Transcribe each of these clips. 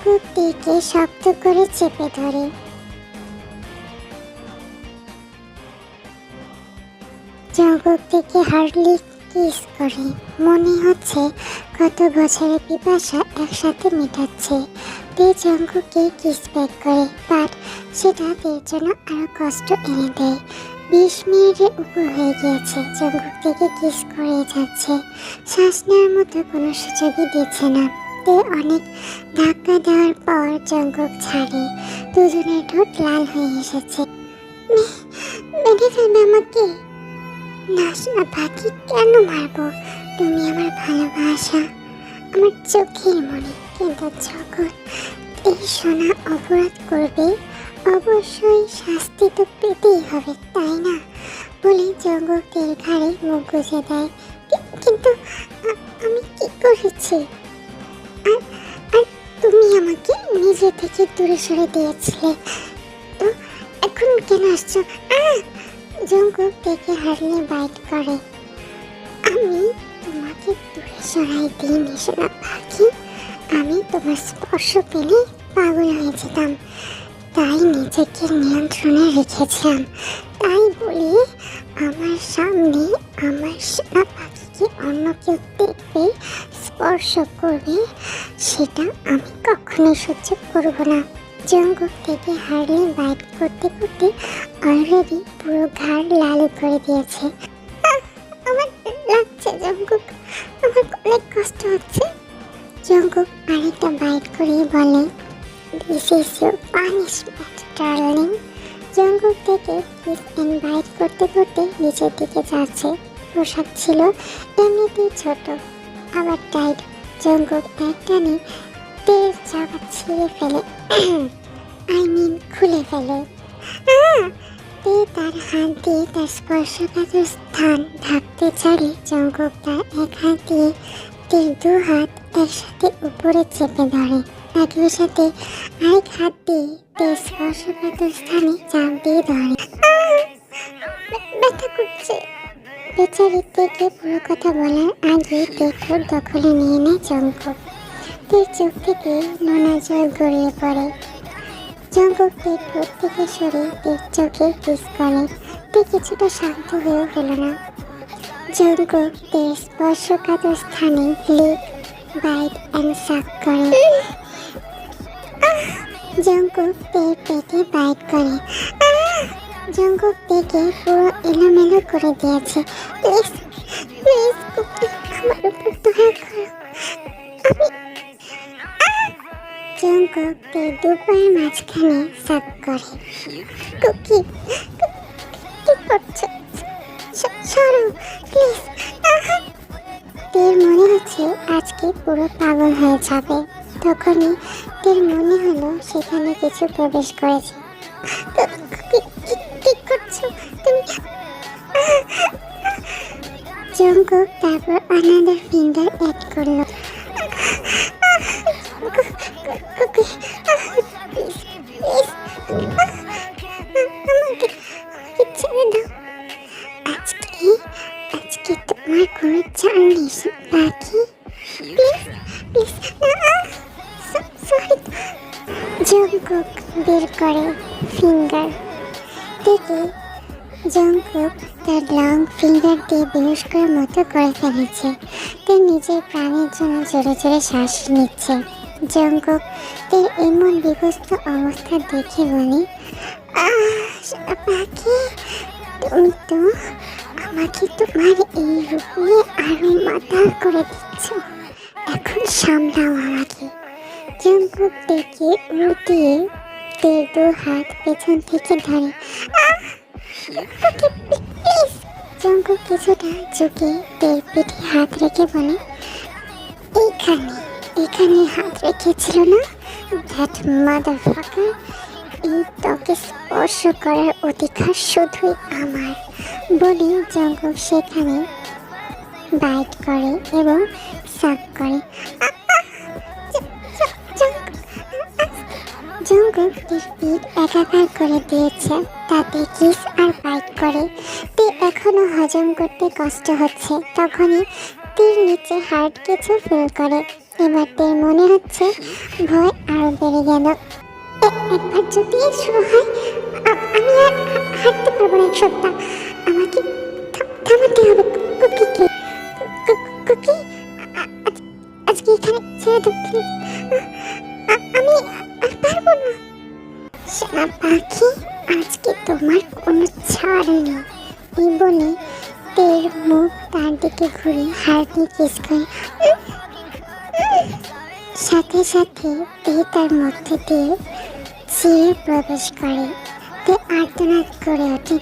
Jungkook টিকে শক্ত করে চেপে ধরে। জঙ্কুক টিকে হার্ডলি কিস করে। মনে হচ্ছে কত বছরের পিপাসা একসাথে মেটাচ্ছে। তে জঙ্কুককে কিস ব্যাক করে, বাট সেটা তের জন্য আরো কষ্ট এনে দেয়। 20 মিনিটের উপর হয়ে গিয়েছে জঙ্কুক থেকে কিস করে যাচ্ছে, শ্বাস নেওয়ার মতো কোনো সুযোগই দিচ্ছে না। তে অনেক ধাক্কা দেওয়ার পর জঙ্কুক ছাড়ে। দুজনের ঠোঁট লাল হয়ে এসেছে। মেরে ফেলবে আমাকে? না না বাকি কেন মারবো? তুমি আমার ভালোবাসা, আমার চোখের মনে। কিন্তু যখন এই সোনা অপরাধ করবে অবশ্যই শাস্তি তো পেতেই হবে, তাই না? বলে জঙ্কুকের ঘাড়ে মুখ গুজে দেয়। কিন্তু আমি কি করেছি? আর আর তুমি আমাকে নিজে থেকে দূরে সরে দিয়েছিলে, তো এখন কেন আসছো? জঙ্কুক থেকে হারলে বাইট করে। আমি তোমাকে দূরে সরাই দিইনি সোনা পাখি, আমি তোমার স্পর্শ পেলে পাগল হয়ে যেতাম, তাই নিজেকে নিয়ন্ত্রণে রেখেছিলাম। তাই বলি আমার সামনে আমার সোনা পাখিকে অন্য কেউ দেখবে, স্পর্শ করবে, সেটা আমি কখনোই সহ্য করব না। জঙ্কুক থেকে হারলে বাইট করতে করতে অলরেডি পুরো ঘাড় লাল করে দিয়েছে। আমার লাগছে জঙ্কুক, আমার অনেক কষ্ট হচ্ছে। জঙ্কুক আরেকটা বাইট করে বলে, this is your punishment darling. Jungkook থেকে কিস এন্ড বাইট করতে করতে নিচের দিকে যাচ্ছে। পোশাক ছিল এমনিতেই ছোট, আবার টাইট। জঙ্কুক এক টানে তেল জামা ছিঁড়ে ফেলে, আই মিন খুলে ফেলে। তে তার হাত দিয়ে তার স্পর্শকাতর স্থান ঢাকতে চাইলে জঙ্কুক তার এক হাত দিয়ে তের দু হাত একসাথে উপরে চেপে ধরে। একই সাথে আরেক হাত দিয়ে তের স্পর্শকাতর স্থানে চাপ দিয়ে ধরে। ব্যথা করছে। বেচারি থেকে পুরো কথা বলার আগে তে ঠোঁট দখলে নিয়ে নেয় জঙ্কুক। তের চোখ থেকে নোনা জল গড়িয়ে পড়ে। জঙ্কুক তের ঠোঁট থেকে সরে তের চোখে কিস করে। তে কিছুটা শান্ত হয়েও গেল না। জঙ্কুক তের স্পর্শকাতর স্থানে লিক, বাইট অ্যান্ড সাক করে। জঙ্কুক তের পেটে বাইট করে। জঙ্কুক তেকে পুরো এলোমেলো করে দিয়েছে। প্লিজ প্লিজ কুকি, আমার উপর দয়া করো। জঙ্কুক তের দুপায়ের মাঝখানে সাক করে। কুকি কি করছো? সরো প্লিজ। তের মনে হচ্ছে আজকে পুরো পাগল হয়ে যাবে। তখনই তের মনে হলো সেখানে কিছু প্রবেশ করেছে। কি করছো তুমি? জঙ্কুক তারপর আনাদার ফিঙ্গার অ্যাড করলো। আমাকে ছেড়ে দাও। আজকে তোমার কোনো চাল নেই পাখি, প্লিজ প্লিজ। সরি। জঙ্কুক বের করে ফিঙ্গার থেকে। জঙ্কুক তার লং ফিঙ্গার দিয়ে বেহুশ করার মতো করে ফেলেছে। তে নিজের প্রাণের জন্য জোরে জোরে শ্বাস নিচ্ছে। জঙ্কুক তের এমন বিভস্ত অবস্থা দেখে বলে, পাখি তুমি তো আমাকে তোমার এই রূপ নিয়ে আরো মাতাল করে দিচ্ছ, এখন সামলাও আমাকে। জঙ্কুক তেকে উল্টিয়ে তের দু হাত পেছন থেকে ধরে। প্লিজ। জঙ্কুক কিছুটা ঝুঁকে তের পিঠে হাত রেখে বলে, এখানে হাত রেখেছিল না? দ্যাট মাদারফাকার। এই ত্বকে স্পর্শ করার অধিকার শুধুই আমার। বলে জঙ্কুক সেখানে বাইট করে এবং সাক করে। জঙ্কুক তের পিঠ একাকার করে দিয়েছে, তাতে কিস আর বাইট করে। তে এখনো হজম করতে কষ্ট হচ্ছে। তখনই তীর নিচে হার্ট কিছু ফিল করে। এবার তের মনে হচ্ছে ভয় আরো বেড়ে গেল। একবার যদি শুরু হয় আমি আর হাঁটতে পারবো না এক সপ্তাহ। আমাকে থামাতে হবে কুকিকে। কুকি আজকে এখানে ছেড়ে দাও প্লিজ। আমি আর পারবো না। সোনা পাখি, আজকে তোমার কোনো ছাড় নেই। এই বলে তের মুখ তার দিকে ঘুরে হার্টনি কিস করে। সাথে সাথে তে তার মধ্যে দিয়ে চিরে প্রবেশ করে। তে আর্তনাদ করে ওঠে।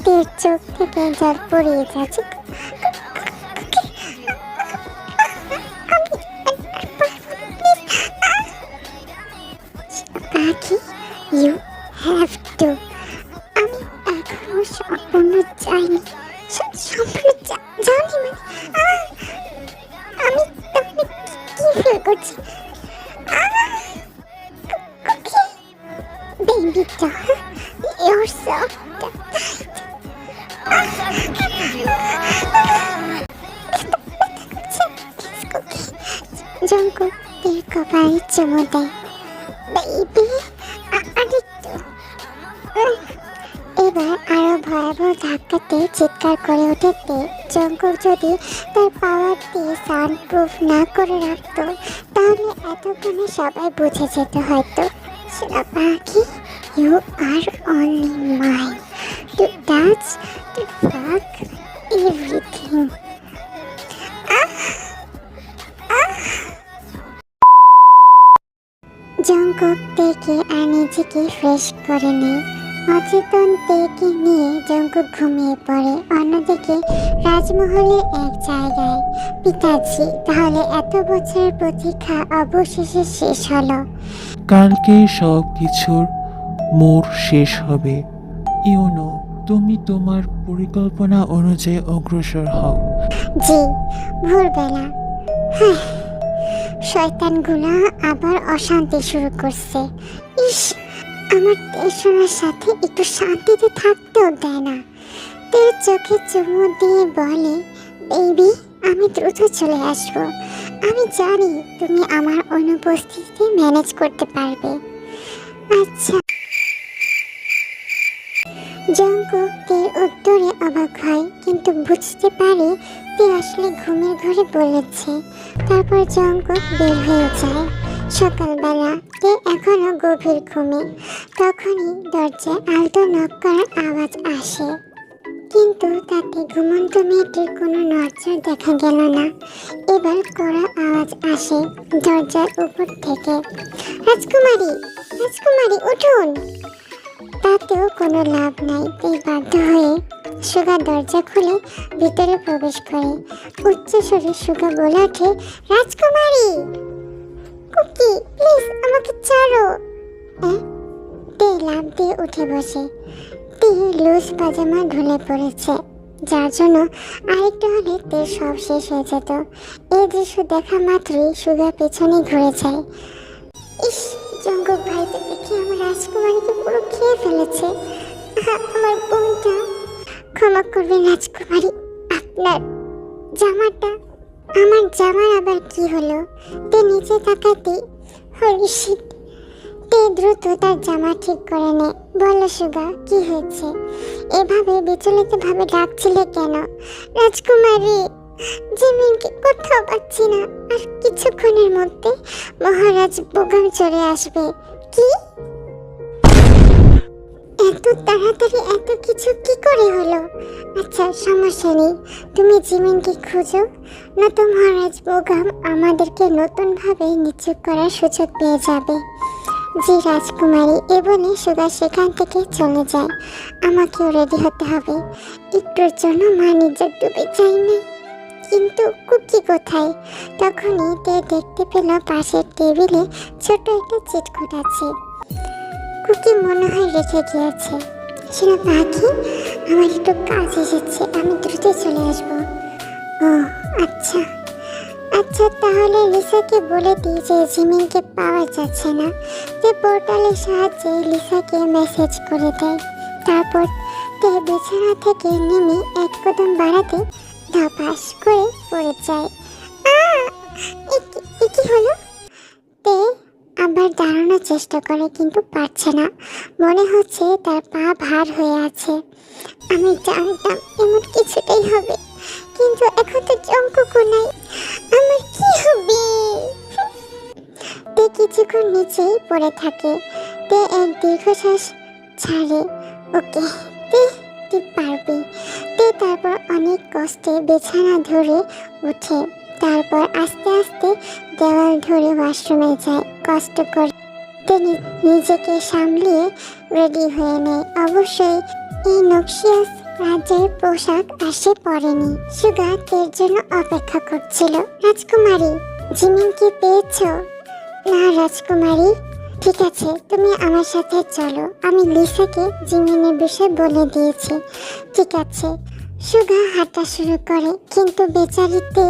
তের চোখ থেকে জল পড়িয়ে যাচ্ছে। পাখি, ইউ হ্যাভ টু। আমি এখনো সম্পূর্ণ যাইনি। সম্পূর্ণ যাওনি মানে আমি তাহলে কি ফিল করছি? Baby doll, your so Jungkook তের কপালে চুমু দেয়। বেবি আরেকটু। এবার আরো ভয়াবহ ধাক্কাতে চিৎকার করে ওঠে তে। জঙ্কুক যদি তার পাওয়ার দিয়ে সাউন্ড প্রুফ না করে রাখতো তাহলে এতক্ষণে সবাই বুঝে যেত হয়তো। সোনা পাখি, you are only mine to touch, to fuck, everything. Jungkook তেকে আর নিজেকে ফ্রেশ করে নেয়। অচেতন তেকে নিয়ে জঙ্কুক ঘুমিয়ে পড়ে। অন্যদিকে রাজমহলের এক জায়গায়। পিতাজি, তাহলে এত বছরের প্রতীক্ষা অবশেষে শেষ হলো। কালকে সব কিছুর মোড় শেষ হবে। ইউনো, তুমি তোমার পরিকল্পনা অনুযায়ী অগ্রসর হও। জি, ভোরবেলা। শয়তানগুলা আবার অশান্তি শুরু করছে। ইস, আমার টেনশনের সাথে একটু শান্তিতে থাকতেও দেয় না। তের চোখে চুমু দিয়ে বলে, বেবি আমি দ্রুত চলে আসবো। আমি জানি তুমি আমার অনুপস্থিতিতে ম্যানেজ করতে পারবে। আচ্ছা। জঙ্কুক তের উত্তরে অবাক হয়, কিন্তু বুঝতে পারে তে আসলে ঘুমের ঘরে বলেছে। তারপর জঙ্কুক বের হয়ে যায়। সকালবেলা তে এখনো গভীর ঘুমে। তখনই দরজায় আলতো নক করার আওয়াজ আসে, কিন্তু তাতে ঘুমন্ত মেয়েটির কোনো নড়চড় দেখা গেল না। এবার কড়া আওয়াজ আসে দরজার উপর থেকে, রাজকুমারী, রাজকুমারী উঠুন। তাতেও কোনো লাভ নাই। তাই বাধ্য হয়ে সুগা দরজা খুলে ভিতরে প্রবেশ করে। উচ্চস্বরে সুগা বলে ওঠে, রাজকুমারী। কুকি প্লিজ আমাকে ছাড়ো। তে লাভ দিয়ে উঠে বসে। তে লুজ পাজামা ঢুলে পড়েছে, যার জন্য আরেকটু হলে তে সব শেষ হয়ে যেত। এই দৃশ্য দেখা মাত্রই সুগা পেছনে ঘুরে যায়। ইস, জঙ্কুক ভাইকে দেখে আমার রাজকুমারীকে পুরো খেয়ে ফেলেছে। আমার বোনটা। ক্ষমা করবেন রাজকুমারী, আপনার জামাটা। আমার জামার আবার কি হলো? তে নিচে তাকাতে হরিশিট। তে দ্রুত তার জামা ঠিক করে নেয়। বলো সুগা, কি হয়েছে? এভাবে বিচলিত ভাবে ডাকছিলে কেন? রাজকুমারী, জিমিনকে কোথাও পাচ্ছি না। আর কিছুক্ষণের মধ্যে মহারাজ বোগাম চলে আসবে। কি? এত তাড়াতাড়ি এত কিছু কি করে হলো? আচ্ছা সমস্যা নেই, তুমি জিমিনকে খুঁজো, নয়তো মহারাজ বোগাম আমাদেরকে নতুনভাবে নিচু করার সুযোগ পেয়ে যাবে। জি রাজকুমারী। এ বলে সুগা সেখান থেকে চলে যায়। আমাকেও রেডি হতে হবে। একটুর জন্য মা নিজের ডুবে যাই না। কিন্তু কুকি কোথায়? তখনই তে দেখতে পেল পাশের টেবিলে ছোট একটা চিটকুট আছে। কুকি মনে হয় রেখে গিয়েছে। সোনা পাখি, আমার একটু কাজ এসেছে, আমি দ্রুত চলে আসবো। ও আচ্ছা আচ্ছা, তাহলে লিসাকে বলে দিই যে জিমিনকে পাওয়া যাচ্ছে না। তে পোর্টালের সাহায্যে লিসাকে মেসেজ করে দেয়। তারপর তে বিছানা থেকে নেমে এক কদম বাড়াতে ধপাস করে পড়ে যায়। দাঁড়ানোর চেষ্টা করে কিন্তু পারছে না। মনে হচ্ছে তার পা ভার হয়ে আছে। আমি জানতাম এমন কিছুটাই হবে, কিন্তু এখন তো জঙ্কুকও নাই। আমার কি হবে? তে কিছুক্ষণ নিচেই পড়ে থাকে। তে এক দীর্ঘশ্বাস ছাড়ে। ওকে তে, তুই পারবি। তে তারপর অনেক কষ্টে বিছানা ধরে ওঠে। তারপর আস্তে আস্তে দেওয়াল ধরে ওয়াশরুমে যায়। কষ্ট করে তে নিজেকে সামলিয়ে রেডি হয়ে নেয়। অবশ্যই এই নকশিয়াস রাজ্যের পোশাক আসে পরেনি। সুগা তের জন্য অপেক্ষা করছিল। রাজকুমারী, জিমিনকে পেয়েছো? না রাজকুমারী। ঠিক আছে, তুমি আমার সাথে চলো। আমি লিসাকে জিমিনের বিষয়ে বলে দিয়েছি। ঠিক আছে। সুগা হাঁটা শুরু করে, কিন্তু বেচারিতে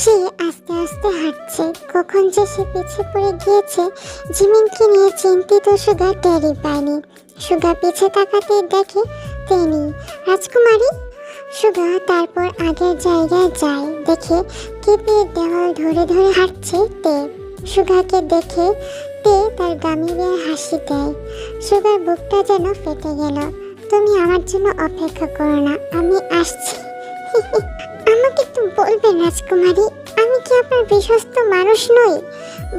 সে আস্তে আস্তে হাঁটছে। কখন যে সে পিছে পড়ে গিয়েছে জিমিনকে নিয়ে চিন্তিত সুগা টেরই পায়নি। সুগা পিছে তাকাতে দেখে তেনি। রাজকুমারী। সুগা তারপর আগের জায়গায় যায়। দেখে কেঁপে দেওয়াল ধরে ধরে হাঁটছে তে। সুগাকে দেখে তে তার গাম্ভীর্যে হাসি দেয়। সুগার বুকটা যেন ফেটে গেল। তুমি আমার জন্য অপেক্ষা করো না, আমি আসছি। আমাকে তো বলবেন রাজকুমারী, আমি কি আপনার বিশ্বস্ত মানুষ নই?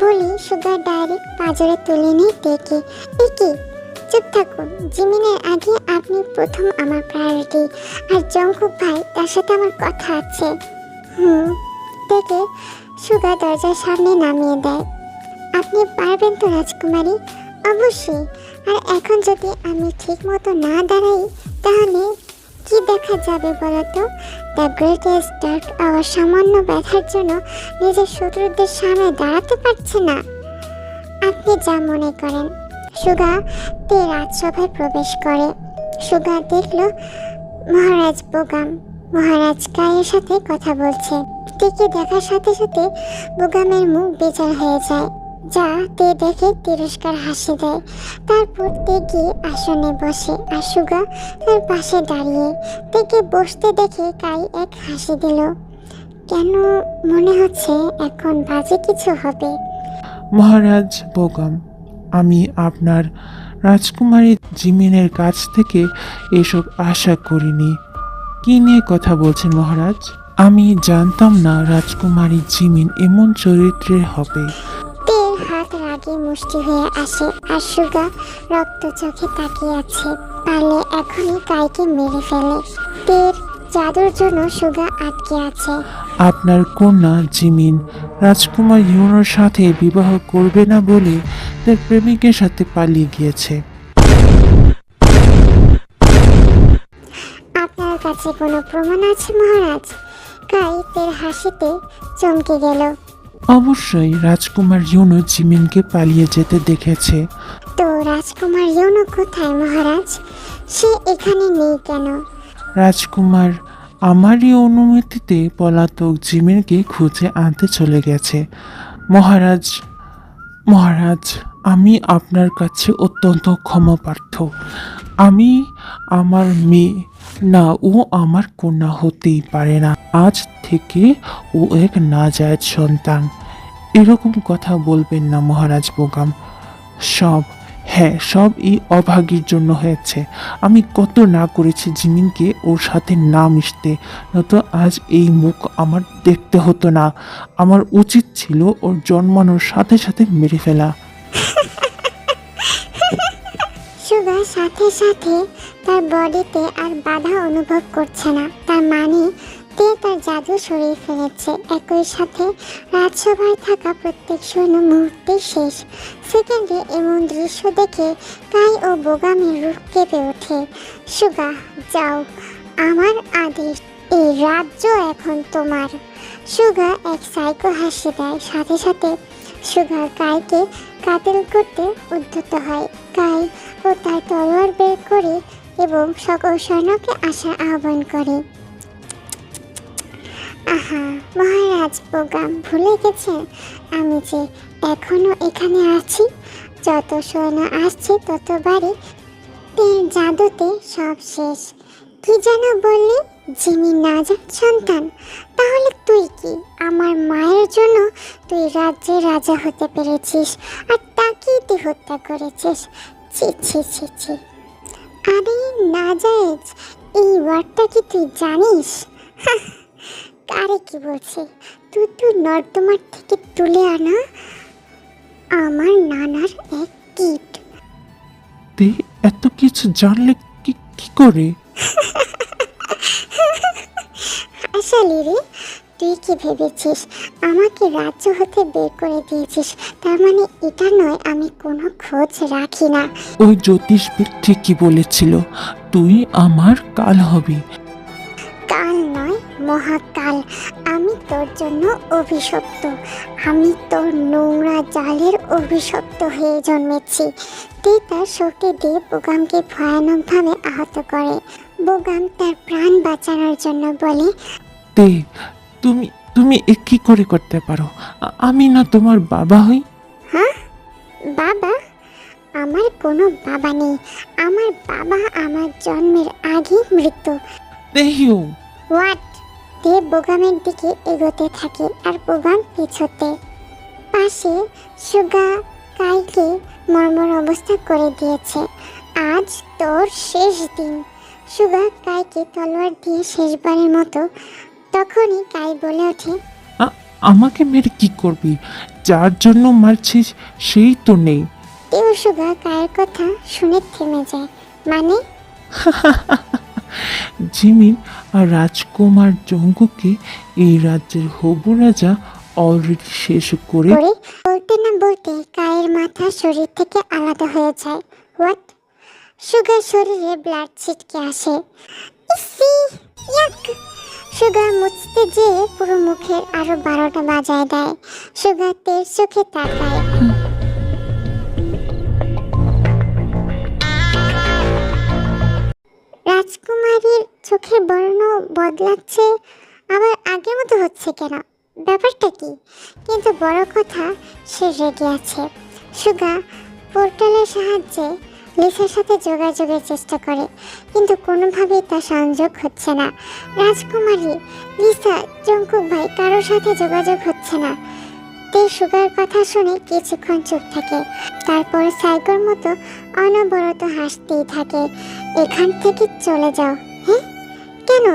বলি সুগার ডাইরেক্ট পাজরে তুলে নিয়ে টেকে। একি চুপ থাকুন। জিমিনের আগে আপনি প্রথম আমার প্রায়োরিটি। আর জঙ্কুক ভাই, তার সাথে আমার কথা আছে। টেকে সুগা দরজার সামনে নামিয়ে দেয়। আপনি পারবেন তো রাজকুমারী? অবশ্যই। আর এখন যদি আমি ঠিক মতো না দাঁড়াই তাহলে কি দেখা যাবে বলো তো? দ্য গ্রেটেস্ট ডার্ক আওয়ার সামান্য ব্যথার জন্য নিজের শত্রুদের সামনে দাঁড়াতে পারছে না। আপনি যা মনে করেন। সুগা তে রাজসভায় প্রবেশ করে। সুগা দেখল মহারাজ বোগাম মহারাজ কায়ের সাথে কথা বলছে। তেকে দেখার সাথে সাথে বোগামের মুখ বেজার হয়ে যায়, যা তে দেখে তিরস্কার হাসি দেয়। তারপর তে গিয়ে আসনে বসে আর সুগা তার পাশে দাঁড়িয়ে। তেকে বসতে দেখে কাই এক হাসি দিল। কেন মনে হচ্ছে এখন বাজে কিছু হবে? মহারাজ বোগাম, আমি আপনার রাজকুমারী জিমিনের কাছ থেকে এসব আশা করিনি। কি নিয়ে কথা বলছেন মহারাজ? আমি জানতাম না রাজকুমারী জিমিন এমন চরিত্রের হবে। তের হাত রাগে মুষ্টি হয়ে আসে আর সুগা রক্ত চোখে তাকিয়ে আছে। পারলে এখনই কাইকে মেরে ফেলে। তের জাদুর জন্য সুগা আটকে আছে। আপনার কন্যা জিমিন রাজকুমার ইউনোর সাথে বিবাহ করবে না বলে তার প্রেমিকের সাথে পালিয়ে গিয়েছে। আপনার কাছে কোনো প্রমাণ আছে মহারাজ? কাই তের হাসিতে চমকে গেল। অবশ্যই রাজকুমার ইউনো জিমিনকে পালিয়ে যেতে দেখেছে। তো রাজকুমার ইউনো কোথায় মহারাজ? সে এখানে নেই কেন? রাজকুমার আমারই অনুমতিতে পলাতক জিমিনকে খুঁজে আনতে চলে গেছে। মহারাজ মহারাজ আমি আপনার কাছে অত্যন্ত ক্ষমাপ্রার্থ। আমি আমার মেয়ে না, ও আমার কন্যা হতেই পারে না। আজ থেকে ও এক নাজায়েজ সন্তান। এরকম কথা বলবেন না মহারাজ বোগাম। সব এই অভাগীর জন্য হয়েছে। আমি কত না করেছি জিমিনকে ওর সাথে না মিশতে, নয়তো আজ এই মুখ আমার দেখতে হতো না। আমার উচিত ছিল ওর জন্মানোর সাথে সাথে মেরে ফেলা। সুগা সাথে সাথে তার বডিতে আর বাধা অনুভব করছে না। তার মানে তে তার জাদু সরিয়ে ফেলেছে। একই সাথে রাজসভায় থাকা প্রত্যেক শূন্য মুহূর্তে শেষ। সেকেন্ডে এমন দৃশ্য দেখে কাই ও বোগামের রূপ কেঁপে ওঠে। সুগা যাও, আমার আদেশ। এই রাজ্য এখন তোমার। সুগা এক সাইকো হাসি দেয়। সাথে সাথে সুগা কাইকে কাটেল করতে উদ্যত হয়। কাই ও তার তলোয়ার বের করে এবং সকল সৈন্যকে আসার আহ্বান করে। আহা মহারাজ বোগাম, ভুলে গেছেন আমি যে এখনো এখানে আছি? যত সৈন্য আসছে ততবারই তের জাদুতে সব শেষ। কি যেন বললি? জিমি নাজাত সন্তান? তাহলে তুই কি? আমার মায়ের জন্য তুই রাজ্যের রাজা হতে পেরেছিস, আর তা কি তাকেই তুই হত্যা করেছিস। ছি ছি ছি ছি। আরে নাজায়েজ এই ওয়ার্ডটা কি তুই জানিস? হাহ, কারে কি বলছে? তুই তো নর্দমার থেকে তুলে আনা আমার নানার এক কিট। তে এত কিছু জানলে কি কি করে? আসলে রে, তুই কি ভেবেছিস আমাকে রাজ্য হতে বের করে দিয়েছিস? তার মানে এটা নয় আমি কোনো খোঁজ রাখি না। ওই জ্যোতিষবিদ ঠিকই বলেছিল, তুই আমার কাল হবি। কাল নয়, মহাকাল। আমি তোর জন্য অভিশপ্ত। আমি তোর নোংরা জালের অভিশপ্ত হয়ে জন্মেছি। তুই তার শক্তি দিয়ে বোগামকে ভয়ানকভাবে আহত করে। বোগাম তার প্রাণ বাঁচানোর জন্য বলে, তে তুমি তুমি এ কি করে করতে পারো? আমি না তোমার বাবা হই? হ্যাঁ বাবা? আমার কোনো বাবা নেই। আমার বাবা আমার জন্মের আগেই মৃত্যু। দেহিও হোয়াট? দেব বোগামের দিকে এগোতে থাকে আর বোগাম পিছোতে। পাশে সুগা কাইকে মর্মর অবস্থা করে দিয়েছে। আজ তোর শেষ দিন। সুগা কাইকে তলোয়ার দিয়ে শেষবারের মতো। তখনই কাই বলে ওঠে, আমাকে মেরে কি করবি? যার জন্য মারছিস সেই তো নেই। তেও সুগা কায়ের কথা শুনে থেমে যায়। মানে? জিমিন আর রাজকুমার জঙ্গুকে এই রাজ্যের হবু রাজা অলরেডি শেষ করে করে বলতে না বলতে কায়ের মাথা শরীর থেকে আলাদা হয়ে যায়। হোয়াট? সুগার শরীরে ব্লাড ছিটকে আসে। ইসি, ইয়াক! সুগার মুছতে যেয়ে পুরো মুখের আরো 12টা বাজায় দেয়। সুগার তের চোখে তাকায়। রাজকুমারীর চোখের বর্ণ বদলাচ্ছে, আবার আগের মতো হচ্ছে কেন? ব্যাপারটা কি? কিন্তু বড় কথা, সে রেগে আছে। সুগা পোর্টালের সাহায্যে লিসার সাথে যোগাযোগের চেষ্টা করে, কিন্তু কোনোভাবেই তার সংযোগ হচ্ছে না। রাজকুমারী, লিসা, জঙ্কুক ভাই কারোর সাথে যোগাযোগ হচ্ছে না। তে সুগার কথা শুনে কিছুক্ষণ চুপ থাকে, তারপর সাইকোর মতো অনবরত হাসতেই থাকে। এখান থেকে চলে যাও। হ্যাঁ? কেন?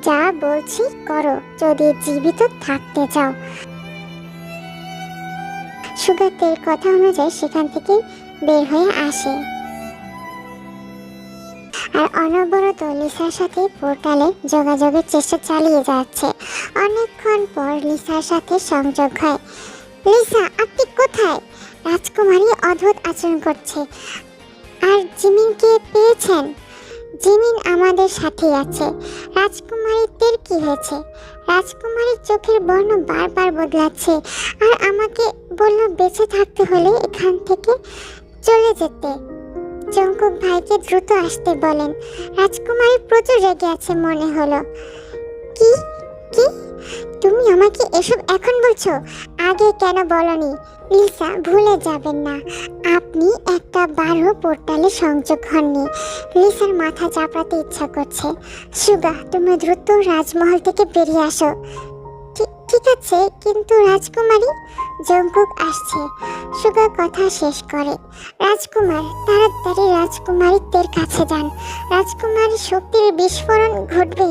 যা বলছি করো, যদি জীবিত থাকতে চাও। সুগাতের কথা অনুযায়ী সেখান থেকে বের হয়ে আসে আর অনবরত লিসার সাথে পোর্টালে যোগাযোগের চেষ্টা চালিয়ে যাচ্ছে। অনেকক্ষণ পর লিসার সাথে সংযোগ হয়। লিসা, আপনি কোথায়? রাজকুমারী অদ্ভুত আচরণ করছে। আর জিমিনকে পেয়েছেন? জিমিন আমাদের সাথেই আছে। রাজকুমারীদের কি হয়েছে? রাজকুমারীর চোখের বর্ণ বারবার বদলাচ্ছে আর আমাকে বলল বেঁচে থাকতে হলে এখান থেকে চলে যেতে। জঙ্কুক ভাইকে দ্রুত আসতে বলেন। রাজকুমারী প্রচুর রেগে আছে মনে হলো। কি কি? তুমি আমাকে এসব এখন বলছো? আগে কেন বলনি? লিসা, ভুলে যাবেন না আপনি একটা বারো পোর্টালে সংযোগ হননি। লিসার মাথা চাপড়াতে ইচ্ছা করছে। সুগা, তুমি দ্রুত রাজমহল থেকে বেরিয়ে আসো। ঠিক আছে, কিন্তু রাজকুমারী? জঙ্কুক আসছে। সুগা কথা শেষ করে। রাজকুমার, তাড়াতাড়ি রাজকুমারীদের কাছে যান। রাজকুমারীর শক্তির বিস্ফোরণ ঘটবে।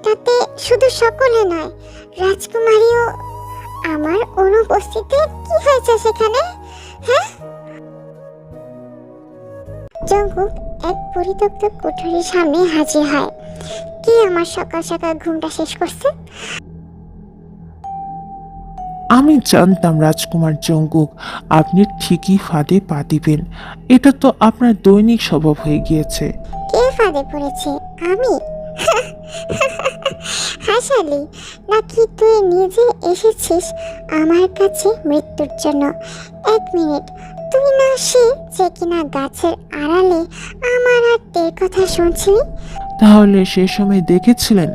তাতে শুধু সকলে নয়, রাজকুমারীও। আমার অনুপস্থিতিতে কি হয়েছে সেখানে? হ্যাঁ? জঙ্কুক এক পরিত্যক্ত কোঠরির সামনে হাজির হয়। কি আমার সকাল সকাল ঘুমটা শেষ করছে? আমি জানতাম রাজকুমার জঙ্গুক আপনি ঠিকই ফাঁদে পা দিবেন। এটা তো আপনার দৈনিক স্বভাব হয়ে গিয়েছে। কে ফাঁদে পড়েছে? আমি? হাসালি, নাকি তুই নিজে এসেছিস আমার কাছে মৃত্যুর জন্য? এক মিনিট, তুই না সে যে কিনা গাছের আড়ালে আমার আর তের কথা শুনছিলি? তাহলে সে সময় দেখেছিলেন?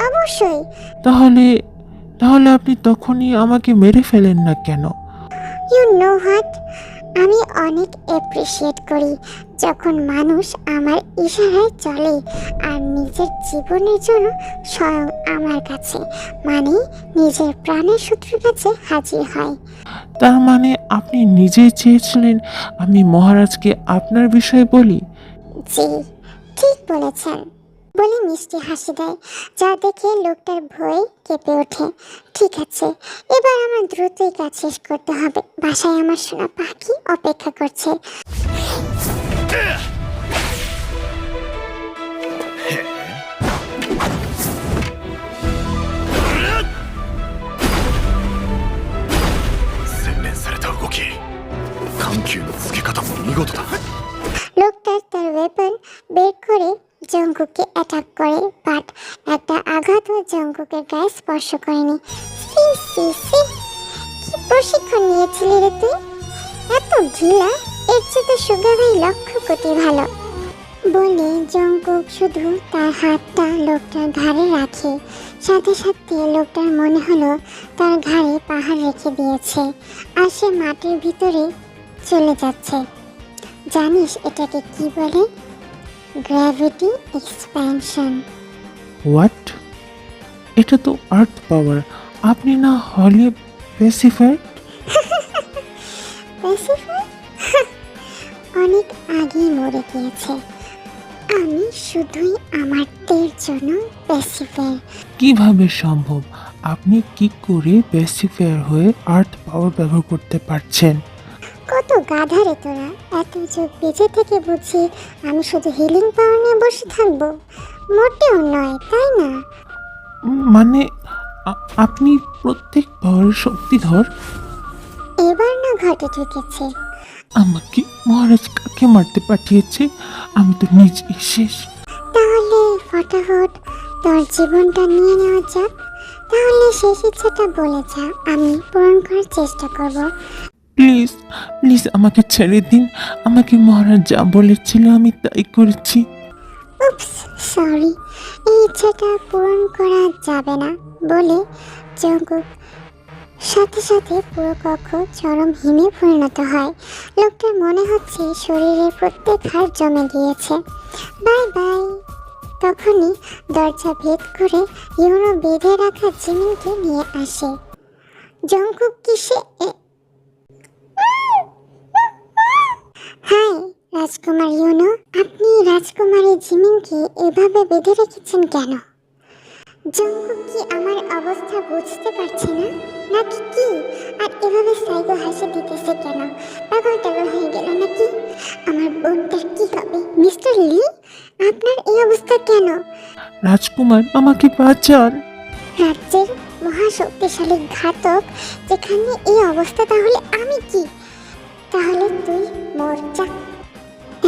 অবশ্যই। তাহলে তাহলে আপনি তখনই আমাকে মেরে ফেলেন না কেন? ইউ নো হোয়াট, আমি অনেক অ্যাপ্রিসিয়েট করি যখন মানুষ আমার ইশারায় চলে আর নিজের জীবনের জন্য স্বয়ং আমার কাছে মানে নিজের প্রাণের শত্রুর কাছে হাজির হয়। তার মানে আপনি নিজেই চেয়েছিলেন আমি মহারাজকে আপনার বিষয়ে বলি? জি, ঠিক বলেছেন বলে মিষ্টি হাসি দেয়, যা দেখে লোকটার ভয়ে কেঁপে ওঠে। ঠিক আছে, এবার আমার দ্রুতই কাজ শেষ করতে হবে, বাসায় আমার সোনা পাখি অপেক্ষা করছে। লোকটা তার ওয়েপন বের করে জঙ্কুককে অ্যাটাক করে, বাট একটা আঘাতও জঙ্কুকের গায়ে স্পর্শ করেনি। সি সি সি, কি প্রশিক্ষণ নিয়েছিলি রে তুই? এত ঢিলা, এর চেয়ে তো সুগা ভাই লক্ষ কোটি ভালো। বলে জঙ্কুক শুধু তার হাতটা লোকটার ঘাড়ে রাখে, সাথে সাথে লোকটার মনে হলো তার ঘাড়ে পাহাড় রেখে দিয়েছে আর সে মাটির ভিতরে চলে যাচ্ছে। জানিস এটাকে কি বলে? Gravity expansion. হোয়াট? এটা তো আর্থ পাওয়ার। আপনি না হলে প্যাসিফার? প্যাসিফার অনেক আগেই মরে গিয়েছে, আমি শুধুই আমারদের জন্য প্যাসিফার। কিভাবে সম্ভব? আপনি কি করে প্যাসিফায়ার হয়ে আর্থ পাওয়ার ব্যবহার করতে পারছেন? কত গাধা রে তোরা, এত যুগ বেঁচে থেকে বুঝি আমি শুধু হিলিং পাওয়ার নিয়ে বসে থাকবো? মোটেও নয়, তাই না? মানে আপনি প্রত্যেক পাওয়ারের শক্তিধর? এবার না ঘটে ঢুকেছে। আমাকে মহারাজ কাকে মারতে পাঠিয়েছে? আমি তো নিজেই শেষ। তাহলে ফটাফট তোর জীবনটা নিয়ে নেওয়া যাক। তাহলে শেষ ইচ্ছাটা বলে যা, আমি পূরণ করার চেষ্টা করব। প্লিজ প্লিজ আমাকে ছেড়ে দিন। আমাকে মহারাজ যা বলেছিল আমি তাই করেছি। উপস, সরি, এই ইচ্ছাটা পূরণ করা যাবে না বলে জঙ্কুক সাথে সাথে পুরো কক্ষ চরম হিমে পরিণত হয়। লোকটার মনে হচ্ছে শরীরের প্রত্যেক হাড় জমে গিয়েছে। Bye bye. তখনই দরজা ভেদ করে ইউনো বেঁধে রাখা জিমিনকে নিয়ে আসে। জঙ্কুক কিসে হাই রাজকুমার ইউনো, আপনি রাজকুমারী জিমিনকে এভাবে বেঁধে রেখেছেন কেন? জঙ্কুক কি আমার অবস্থা বুঝতে পারছে না নাকি কি? আর এভাবে সাইগো হাসি দিতেছে কেন? পাগল টাগল হয়ে গেল নাকি? আমার বোনটার কি হবে? মিস্টার লি, আপনার এই অবস্থা কেন? রাজকুমার আমাকে বাঁচান। রাজ্যের মহাশক্তিশালী ঘাতক যেখানে এই অবস্থা, তাহলে আমি কি? তাহলে তুই মর যা,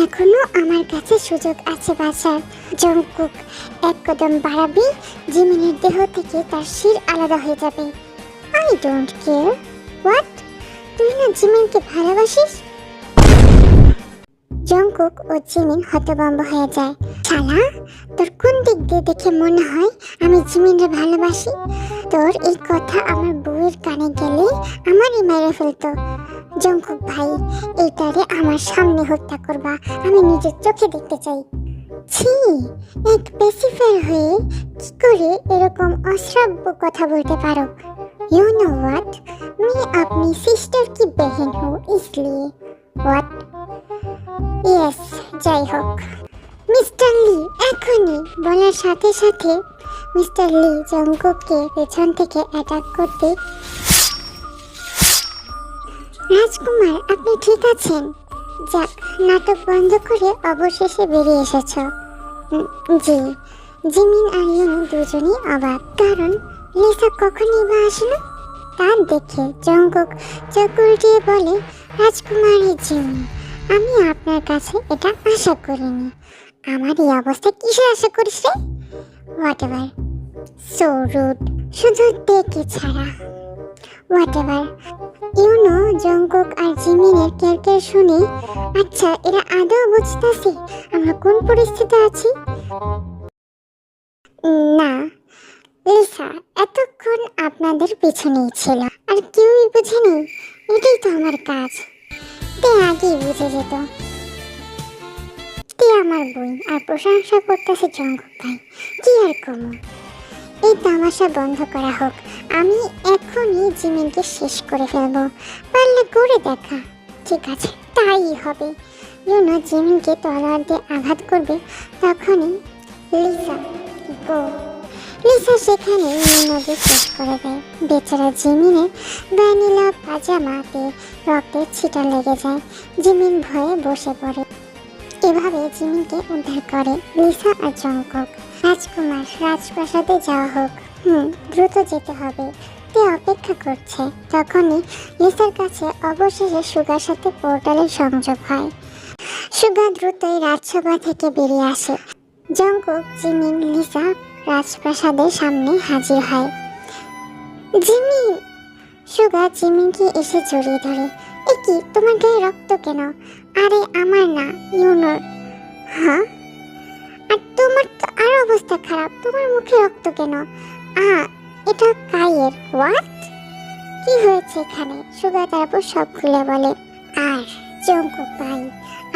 এখনো আমার কাছে সুযোগ আছে বাঁচার। জঙ্কুক এক কদম বাড়াবি, জিমিনের দেহ থেকে তার শির আলাদা হয়ে যাবে। I don't care. হোয়াট? তুই না জিমিনকে ভালোবাসিস? জঙ্কুক ও জিমিন হতভম্ব হয়ে যায়। শালা, তোর কোন দিক দিয়ে দেখে মনে হয় আমি জিমিনকে ভালোবাসি? তোর এই কথা আমার বউয়ের কানে গেলে আমারই মেরে ফেলতো। জঙ্কুক ভাই, এইটারে আমার সামনে হত্যা করবা, আমি নিজের চোখে দেখতে চাই। ছি, এক পেসিফায়ার হয়ে কি করে এরকম অশ্রাব্য কথা বলতে পারো? ইউ নো হোয়াট, मैं अपनी सिस्टर की बहन हूँ इसलिए। व्हाट? ইয়েস, যাই হোক। মিস্টার লি, এখনই বলার সাথে সাথে মিস্টার লি জঙ্কুককে পেছন থেকে অ্যাটাক করতে। রাজকুমার, আপনি ঠিক আছেন? যাক, নাটক বন্ধ করে অবশেষে বেরিয়ে এসেছ। জি। জিমিন আর ইউনো দুজনেই অবাক, কারণ লিসা কখনই বা আসলো। তা দেখে জঙ্কুক চোখ উল্টিয়ে বলে, রাজকুমারী জিমিন, আমি আপনার কাছে এটা আশা করিনি। আমার এই অবস্থা কিসে আশা করিস রে? হোয়াট এভার, সো রুড, শুধু দেখে ছাড়া। What ever. ইউনো জঙ্কুক আর জিমিনের কেরকের শুনে, আচ্ছা এরা আদৌ বুঝতেছে আমরা কোন পরিস্থিতি আছি? না লিসা, এতক্ষণ আপনাদের পিছনেই ছিল আর কেউই বুঝেনি, এটাই তো আমার কাজ। তে আগেই বুঝে যেত। তে আমার বই আর প্রশংসা করতেছে জঙ্কুক ভাই, কি আর কমু। এই তামাশা বন্ধ করা হোক, আমি এখনই জিমিনকে শেষ করে ফেলবো, পারলে করে দেখা। ঠিক আছে, তাই হবে। ইউনো জিমিনকে তলোয়ার দিয়ে আঘাত করবে, তখনই লিসা গো। লিসা সেখানে ইউনোকে শেষ করে দেয়। বেচারা জিমিনের ভ্যানিলা পাজামাতে রক্তের ছিটা লেগে যায়। জিমিন ভয়ে বসে পড়ে। এভাবে জিমিনকে উদ্ধার করে লিসা আর জঙ্কুক। রাজকুমার, রাজপ্রাসাদে যাওয়া হোক। দ্রুত যেতে হবে। তে অপেক্ষা করছে। তখনই লিসার কাছে অবশেষে সুগার সাথে পোর্টালের সংযোগ হয়। সুগা দ্রুতই রাজসভা থেকে বেরিয়ে আসে। জঙ্কুক, জিমিন, লিসা রাজপ্রাসাদের সামনে হাজির হয়। জিমিন! সুগা জিমিনকে এসে জড়িয়ে ধরে। এ কি, তোমার গায়ে রক্ত কেন? আরে আমার না, ইউনোর। হ্যাঁ, আর তোমার তো আর অবস্থা খারাপ, তোমার মুখে রক্ত কেন? এটা কাইয়ের। হোয়াট? কি হয়েছে এখানে? সুগা তারপর সব খুলে বলে। আর জঙ্কুক ভাই,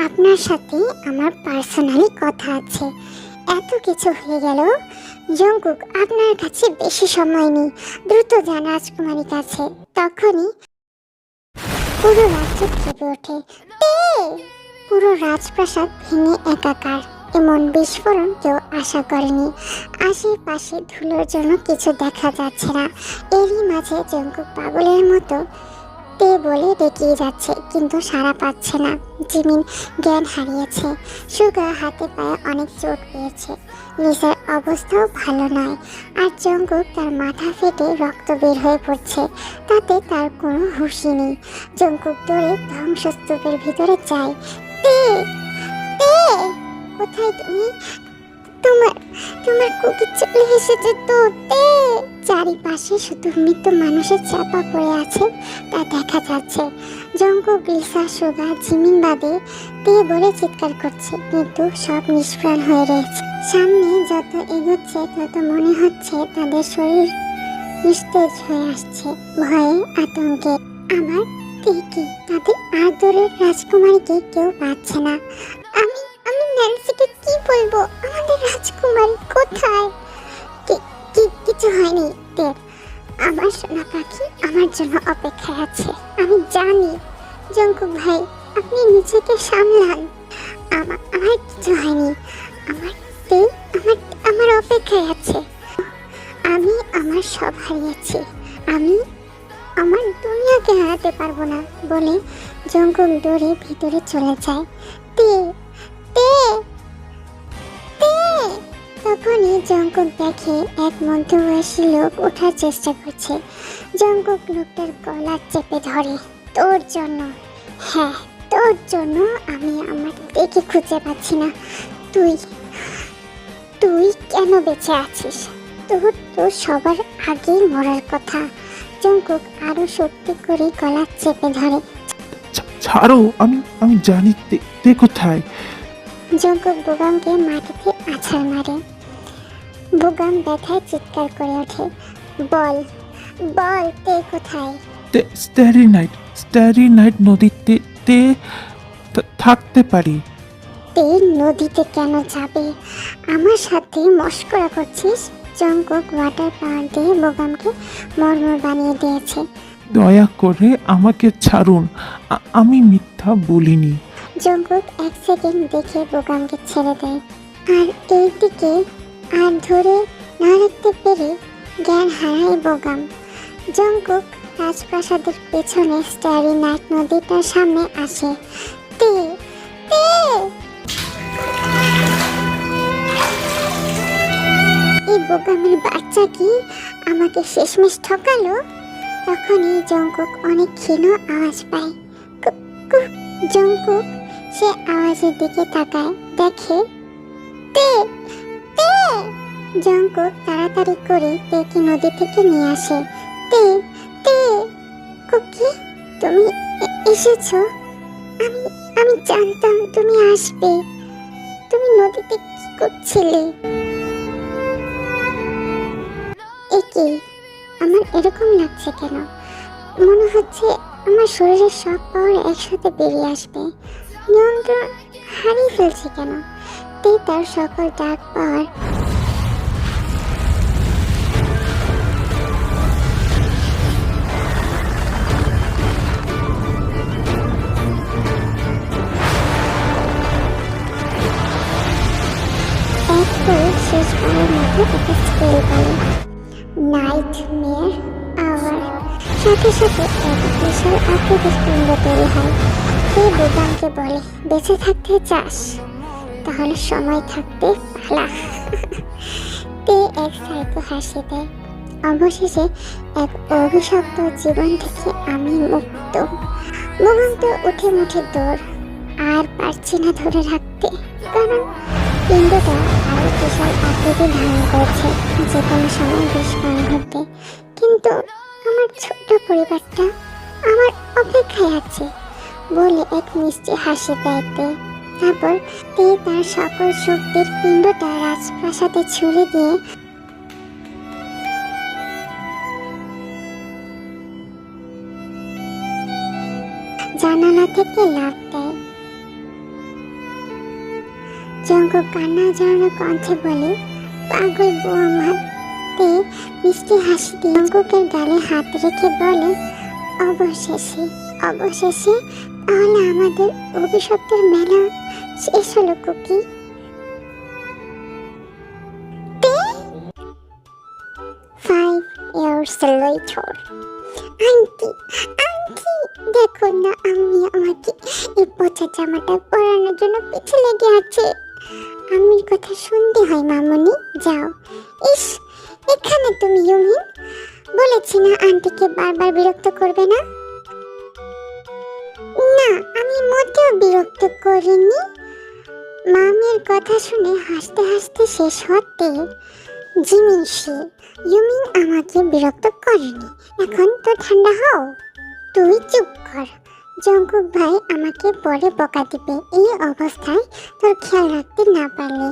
আপনার সাথে আমার পার্সোনালি কথা আছে। এত কিছু হয়ে গেল। জঙ্কুক, আপনার কাছে বেশি সময় নেই, দ্রুত যান রাজকুমারীর কাছে। তখনই পুরো রাজ্য কেঁপে ওঠে। পুরো রাজপ্রাসাদ ভেঙে একাকার। এমন বিস্ফোরণ কেউ আশা করেনি। আশেপাশে ধুলোর জন্য কিছু দেখা যাচ্ছে না। এরই মাঝে জঙ্কুক পাগলের মতো তে বলে ডেকিয়ে যাচ্ছে, কিন্তু সাড়া পাচ্ছে না। জিমিন জ্ঞান হারিয়েছে। সুগা হাতে পায়ে অনেক চোট পেয়েছে। লিসার অবস্থাও ভালো নয়। আর জঙ্কুক, তার মাথা ফেটে রক্ত বের হয়ে পড়ছে, তাতে তার কোনো হুঁশই নেই। জঙ্কুক দৌড়ে ধ্বংসস্তূপের ভিতরে যায়। তে তে কোথায় তুমি? তোমার তোমার কুকি চলে এসেছে তো। তে চারিপাশে শুধু মৃত মানুষের চাপা পড়ে আছে, তা দেখা যাচ্ছে। জঙ্কুক, লিসা, সুগা, জিমিন বাদে তে বলে চিৎকার করছে, কিন্তু সব নিষ্প্রাণ হয়ে রয়েছে। সামনে যত এগোচ্ছে তত মনে হচ্ছে তাদের শরীর নিস্তেজ হয়ে আসছে ভয়ে, আতঙ্কে। আবার কি তাদের আদরের রাজকুমারীকে কেউ পাচ্ছে না। আমি আমি ন্যান্সিকে কি বলবো? আমাদের রাজকুমারী কোথায়? কিছু হয়নি দের। আমার সোনা পাখি আমার জন্য অপেক্ষায় আছে, আমি জানি। জঙ্কুক ভাই, আপনি নিজেকে সামলান। আমার কিছু হয়নি। আমার তে আমার অপেক্ষায় আছে। আমি আমার সব হারিয়েছি, আমি আমার দুনিয়াকে হারাতে পারবো না বলে জঙ্কুক দৌড়ে ভিতরে চলে যায়। তে তে তে তখনই জঙ্কুক দেখে এক মধ্যবয়সী লোক ওঠার চেষ্টা করছে। জঙ্কুক লোকটার গলা চেপে ধরে। তোর জন্য, হ্যাঁ তোর জন্য আমি আমার তেকে খুঁজে পাচ্ছি না। তুই তুই কেন বেঁচে আছিস? তোর তো সবার আগেই মরার কথা। জঙ্কুক আরো শক্তি করে গলা চেপে ধরে। ছাড়ো, আমি জানি তে কোথায়। জঙ্কুক বুগামকে মাটিতে আছাড় মারে। বুগাম ব্যথায় চিৎকার করে ওঠে। বল বল, তে কোথায়? স্টারি নাইট নদীতে তে থাকতে পারি। তে নদীতে কেন যাবে? আমার সাথে মশকরা করছিস? জঙ্কুক ওয়াটার পাওয়ার দিয়ে বুগামকে মরমর বানিয়ে দিয়েছে। দয়া করে আমাকে ছাড়ুন, আমি মিথ্যা বলিনি। জঙ্কুক এক সেকেন্ড দেখে বুগামকে ছেড়ে দেয়। আর এইদিকে আর ধরে না রাখতে পেরে জ্ঞান হারায় বুগাম। জঙ্কুক রাজপ্রাসাদের পেছনে স্টারি নাইট নদীটার সামনে আসে। তে তে এই বোগামের বাচ্চা কি আমাকে শেষমেশ ঠকালো? তখনই জঙ্কুক অনেক ক্ষীণ আওয়াজ পায়। জঙ্কুক সে আওয়াজের দিকে তাকায়, দেখে তে তে। জঙ্কুক তাড়াতাড়ি করে তেকে নদী থেকে নিয়ে আসে। তে তে কুকি, তুমি এসেছো? আমি জানতাম তুমি আসবে। তুমি নদীতে কি করছিলে? একি আমার এরকম লাগছে কেন? মনে হচ্ছে আমার শরীরের সব পাওয়ার একসাথে বেরিয়ে আসবে। নিয়ন্ত্রণ হারিয়ে ফেলছি কেন? তে তার সকল ডাক পাওয়ার এক করে শেষবারের মতো একটা স্পেল করে, নাইট মেয়ার আওয়ার। সাথে সাথে এক বিশাল আকৃতির পিণ্ড তৈরি হয়। তে বেদামকে বলে, বেঁচে থাকতে চাস? তাহলে সময় থাকতে পালা। তে এক সাইকো হাসি দেয়। অবশেষে এক অভিশপ্ত জীবন থেকে আমি মুক্ত। মুহূর্তে উঠে মুঠে দৌড়, আর পারছি না ধরে রাখতে, কারণ পিণ্ডটা আরো বিশাল আকৃতি ধারণ করেছে, যে কোনো সময় বিস্ফোরণ ঘটবে। কিন্তু আমার ছোট্ট পরিবারটা আমার অপেক্ষায় আছে বলে এক মিষ্টি হাসি দেয় তে। তারপর তে তার সকল শক্তির পিণ্ডটা রাজপ্রাসাদে ছুড়ে দিয়ে জানালা থেকে লাফ দেয়। জঙ্গক কান্না জড়ানো কণ্ঠে বলে, পাগল বউ আমার। তে মিষ্টি হাসি দিয়ে জঙ্গকের গালে হাত রেখে বলে, অবশেষে অবশেষে তাহলে আমাদের অভিশপ্তের মেলা শেষ হলো Kookie. 5 years later, aunty aunty দেখো না, আমি আমাকে এই পচা জামাটা পরানোর জন্য পিছে লেগে আছে। আম্মির কথা শুনতে হয় মামুনি, যাও। ইস, এখানে তুমি ইউমিন, বলেছি না আন্টিকে বারবার বিরক্ত করবে না। না, আমি মোটেও বিরক্ত করিনি। মামির কথা শুনে হাসতে হাসতে শেষ হতে জিমিন সে, ইউমিন আমাকে বিরক্ত করেনি। এখন তো ঠান্ডা হও। তুই চুপ কর, জঙ্কুক ভাই আমাকে পরে বকা দিবে। এই অবস্থায় তোর খেয়াল রাখতে না পারলে।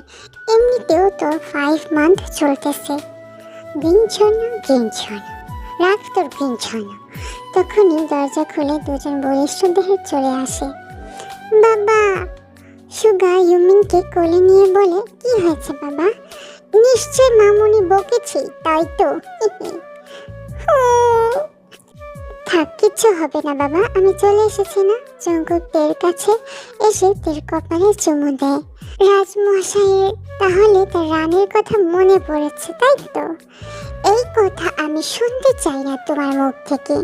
এমনিতেও তোর 5 মান্থ চলতেছে। গিনছন, রাখ তোর গিনছন। তখনই দরজা খুলে দুজন বলিষ্ঠ দেহে চলে আসে। বাবা! সুগা ইউমিনকে কোলে নিয়ে বলে, কি হয়েছে বাবা? নিশ্চয় মামুনি বকেছি, তাই তো? থাক, কিচ্ছু হবে না বাবা, আমি চলে এসেছি না। জঙ্কুক তের কাছে এসে তের কপালে চুমু দেয়। রাজমশাইয়ের তাহলে তার রানীর কথা মনে পড়েছে, তাই তো? এই কথা আমি শুনতে চাই না তোমার মুখ থেকে।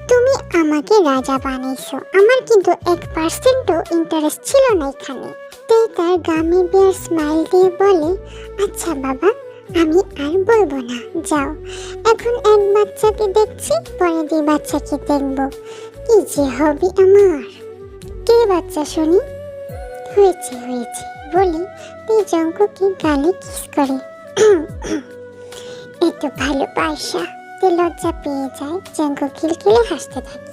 তুমি আমাকে রাজা বানিয়েছো, আমার কিন্তু 1%ও ইন্টারেস্ট ছিল না এখানে। তে তার গামি বিয়ার স্মাইল দিয়ে বলে, আচ্ছা বাবা, আমি আর বলবো না, যাও। এখন এক বাচ্চাকে দেখছি, পরে 2 বাচ্চাকে দেখবো। কি যে হবে আমার। কে বাচ্চা শুনি? হয়েছে বলে তে জঙ্কুকে গালে কিস করে। এত ভালোবাসা তে লজ্জা পেয়ে যায়। জঙ্কুক খিলখিলে হাসতে থাকে।